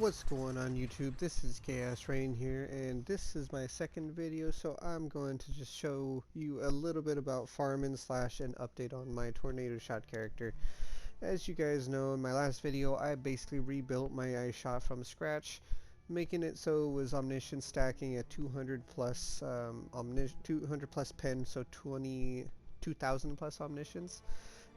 What's going on YouTube? This is Chaos-Reighn here, and this is my second video, so I'm going to just show you a little bit about farming slash an update on my Tornado Shot character. As you guys know, in my last video, I basically rebuilt my ice shot from scratch, making it so it was omniscient stacking at 200 plus 200 plus pen, so 22,000 plus omniscience.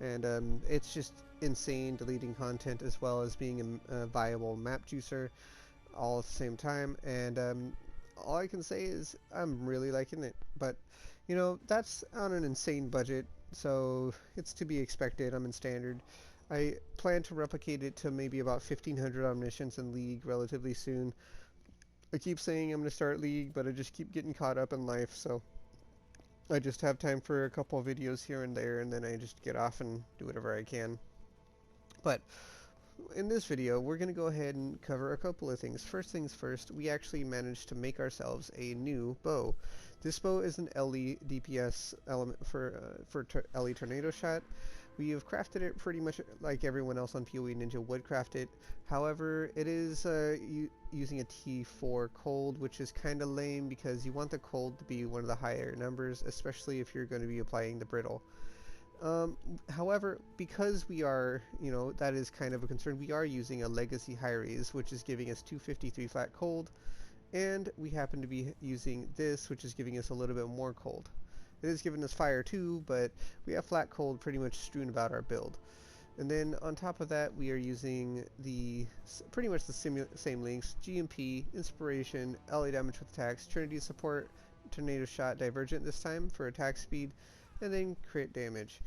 And it's just insane deleting content as well as being a viable map juicer all at the same time. And all I can say is I'm really liking it, but you know, that's on an insane budget, so it's to be expected. I'm in standard. I plan to replicate it to maybe about 1500 omniscience in League relatively soon. I keep saying I'm going to start League, but I just keep getting caught up in life, so I just have time for a couple of videos here and there, and then I just get off and do whatever I can. But in this video, we're going to go ahead and cover a couple of things. First things first, we actually managed to make ourselves a new bow. This bow is an LE DPS element for LE Tornado Shot. We have crafted it pretty much like everyone else on PoE Ninja would craft it. However, it is using a T4 cold, which is kind of lame because you want the cold to be one of the higher numbers, especially if you're going to be applying the brittle. However, because we are, that is kind of a concern, we are using a legacy high raise, which is giving us 253 flat cold, and we happen to be using this, which is giving us a little bit more cold. It is giving us fire too, but we have flat cold pretty much strewn about our build. And then on top of that, we are using pretty much the same links: GMP, Inspiration, LA damage with attacks, Trinity support, Tornado Shot, Divergent this time for attack speed, and then crit damage.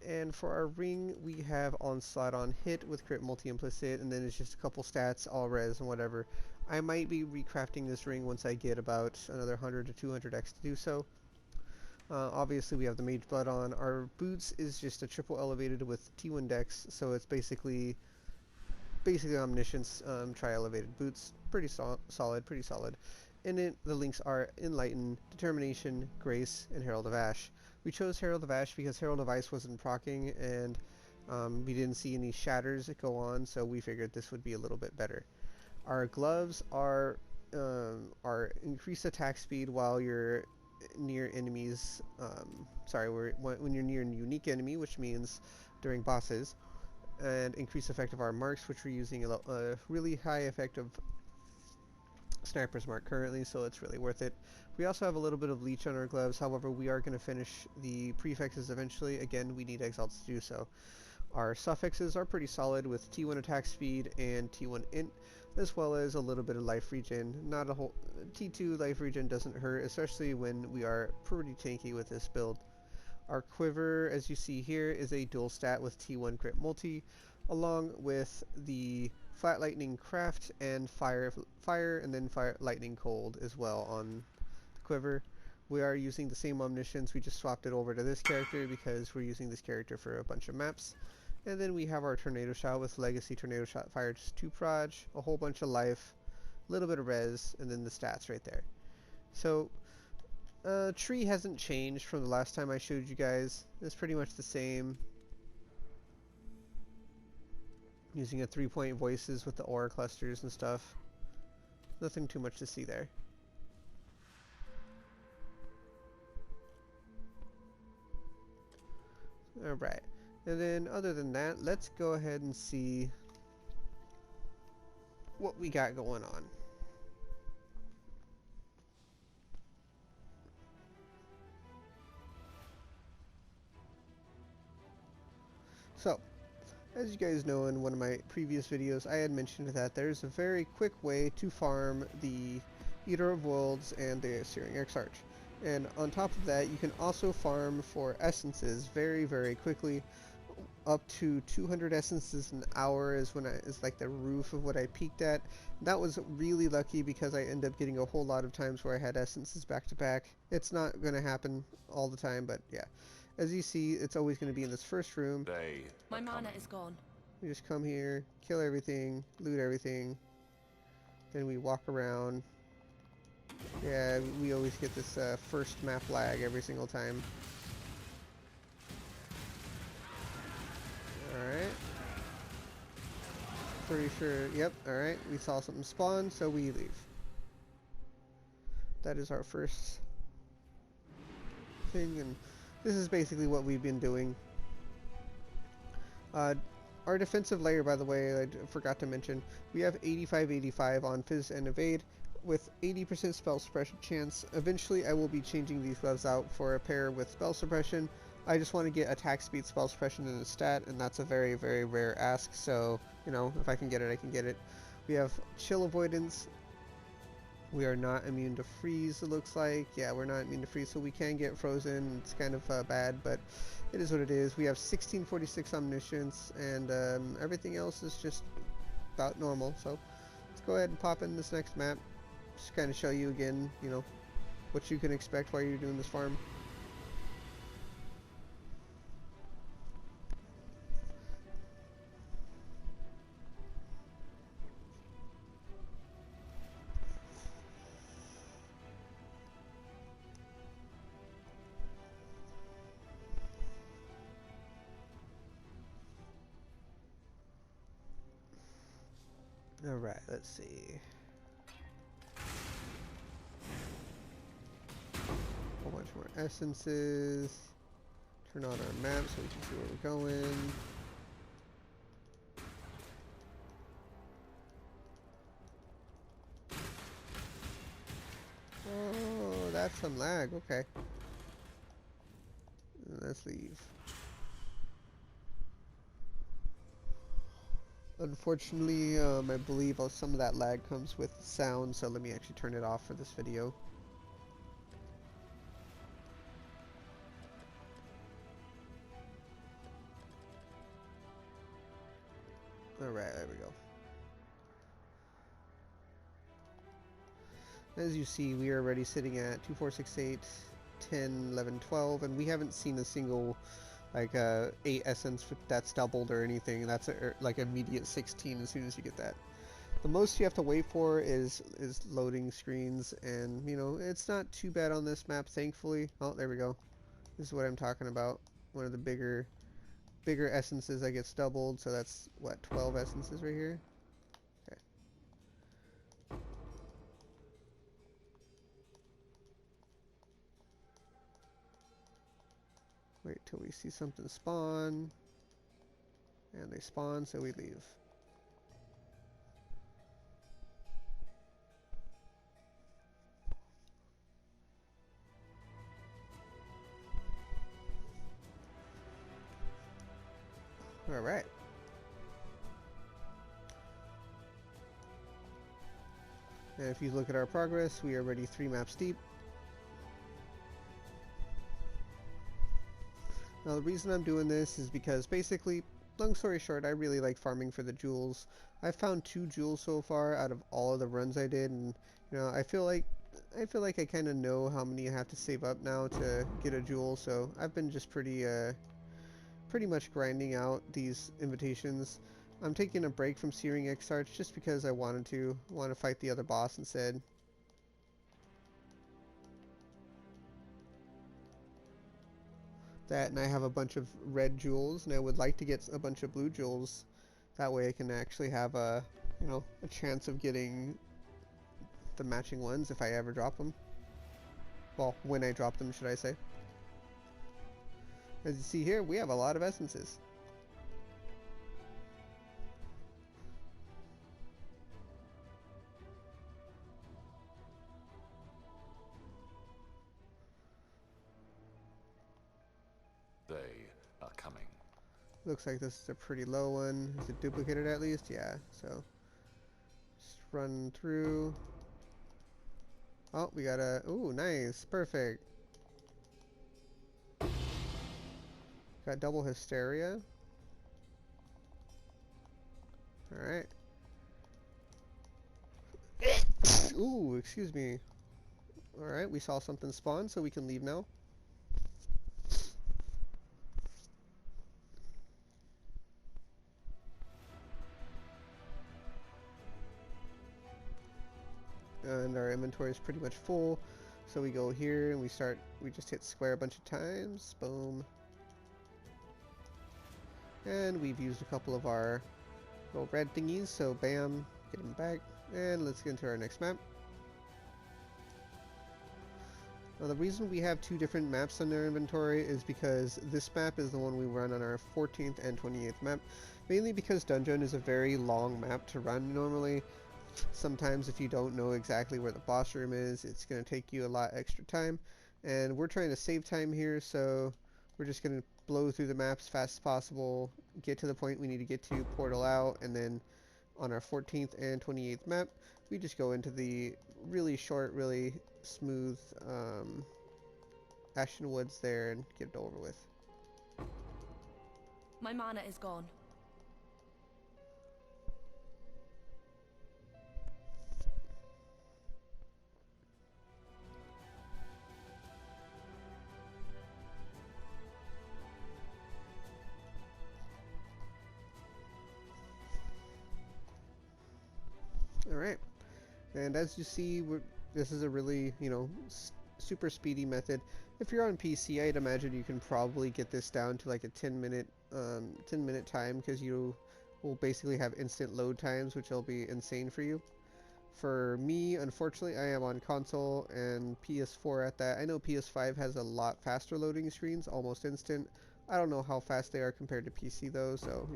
And for our ring, we have Onslaught on hit with crit multi-implicit, and then it's just a couple stats, all res and whatever. I might be recrafting this ring once I get about another 100 to 200x to do so. Obviously we have the Mage Blood on. Our boots is just a triple elevated with T1 dex, so it's basically omniscience, tri-elevated boots. Pretty solid, pretty solid. In it, the links are Enlighten, Determination, Grace, and Herald of Ash. We chose Herald of Ash because Herald of Ice wasn't proccing, and we didn't see any shatters go on, so we figured this would be a little bit better. Our gloves are increased attack speed while you're near enemies, when you're near a unique enemy, which means during bosses, and increase effect of our marks, which we're using a really high effect of Sniper's Mark currently, so it's really worth it. We also have a little bit of leech on our gloves, however we are going to finish the prefixes eventually. Again, we need exalts to do so. Our suffixes are pretty solid with T1 attack speed and T1 int, as well as a little bit of life regen. Not a whole T2 life regen doesn't hurt, especially when we are pretty tanky with this build. Our quiver, as you see here, is a dual stat with T1 crit multi, along with the flat lightning craft and fire and then fire lightning cold as well on the quiver. We are using the same omniscience, we just swapped it over to this character because we're using this character for a bunch of maps. And then we have our Tornado Shot with Legacy Tornado Shot Fire, just 2 proj, a whole bunch of life, a little bit of res, and then the stats right there. So, tree hasn't changed from the last time I showed you guys. It's pretty much the same. Using a 3-point voices with the aura clusters and stuff. Nothing too much to see there. Alright. And then other than that, let's go ahead and see what we got going on. So, as you guys know, in one of my previous videos I had mentioned that there's a very quick way to farm the Eater of Worlds and the Searing Exarch. And on top of that, you can also farm for essences very, very quickly. Up to 200 essences an hour is like the roof of what I peaked at. That was really lucky because I ended up getting a whole lot of times where I had essences back to back. It's not going to happen all the time, but yeah. As you see, it's always going to be in this first room. My mana is gone. We just come here, kill everything, loot everything, then we walk around. Yeah, we always get this first map lag every single time. Alright. Pretty sure, yep, alright, we saw something spawn, so we leave. That is our first thing, and this is basically what we've been doing. Our defensive layer, by the way, I forgot to mention, we have 85-85 on Fizz and Evade, with 80% spell suppression chance. Eventually I will be changing these gloves out for a pair with spell suppression. I just want to get attack speed, spell suppression in a stat, and that's a very, very rare ask, so, you know, if I can get it, I can get it. We have chill avoidance. We are not immune to freeze, it looks like. Yeah, we're not immune to freeze, so we can get frozen. It's kind of bad, but it is what it is. We have 1646 omniscience, and everything else is just about normal, so let's go ahead and pop in this next map. Just kind of show you again, you know, what you can expect while you're doing this farm. Alright, let's see. A whole bunch more essences. Turn on our map so we can see where we're going. Oh, that's some lag. Okay. Let's leave. Unfortunately, I believe some of that lag comes with sound, so let me actually turn it off for this video. Alright, there we go. As you see, we are already sitting at 2, 4, 6, 8, 10, 11, 12, and we haven't seen a single like 8 essence that's doubled or anything. That's like immediate 16 as soon as you get that. The most you have to wait for is loading screens, and you know, it's not too bad on this map, thankfully. Oh, there we go. This is what I'm talking about. One of the bigger essences that gets doubled, so that's what, 12 essences right here. Okay. Wait till we see something spawn, and they spawn, so we leave. Alright. And if you look at our progress, we are already 3 maps deep. Now the reason I'm doing this is because basically, long story short, I really like farming for the jewels. I've found 2 jewels so far out of all of the runs I did, and you know, I feel like I kind of know how many I have to save up now to get a jewel, so I've been just pretty much grinding out these invitations. I'm taking a break from Searing Exarch just because I want to fight the other boss instead. That, and I have a bunch of red jewels, and I would like to get a bunch of blue jewels. That way I can actually have a, you know, a chance of getting the matching ones if I ever drop them. Well, when I drop them, should I say. As you see here, we have a lot of essences. They are coming. Looks like this is a pretty low one. Is it duplicated at least? Yeah, so just run through. Oh, we got a, ooh, nice, perfect. Got double hysteria. Alright. Ooh, excuse me. Alright, we saw something spawn, so we can leave now. And our inventory is pretty much full, so we go here and we just hit square a bunch of times, boom, and we've used a couple of our little red thingies, so bam, get them back, and let's get into our next map. Now the reason we have two different maps on our inventory is because this map is the one we run on our 14th and 28th map, mainly because Dungeon is a very long map to run normally. Sometimes if you don't know exactly where the boss room is, it's going to take you a lot extra time, and we're trying to save time here, so we're just going to blow through the maps as fast as possible, get to the point we need to get to, portal out, and then on our 14th and 28th map, we just go into the really short, really smooth Ashen Woods there and get it over with. My mana is gone. Alright, and as you see, this is a really, super speedy method. If you're on PC, I'd imagine you can probably get this down to like a 10-minute time, because you will basically have instant load times, which will be insane for you. For me, unfortunately, I am on console and PS4 at that. I know PS5 has a lot faster loading screens, almost instant. I don't know how fast they are compared to PC though, so,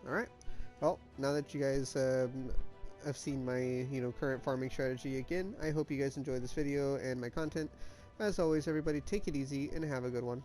Alright, well, now that you guys have seen my, current farming strategy again, I hope you guys enjoyed this video and my content. As always, everybody, take it easy and have a good one.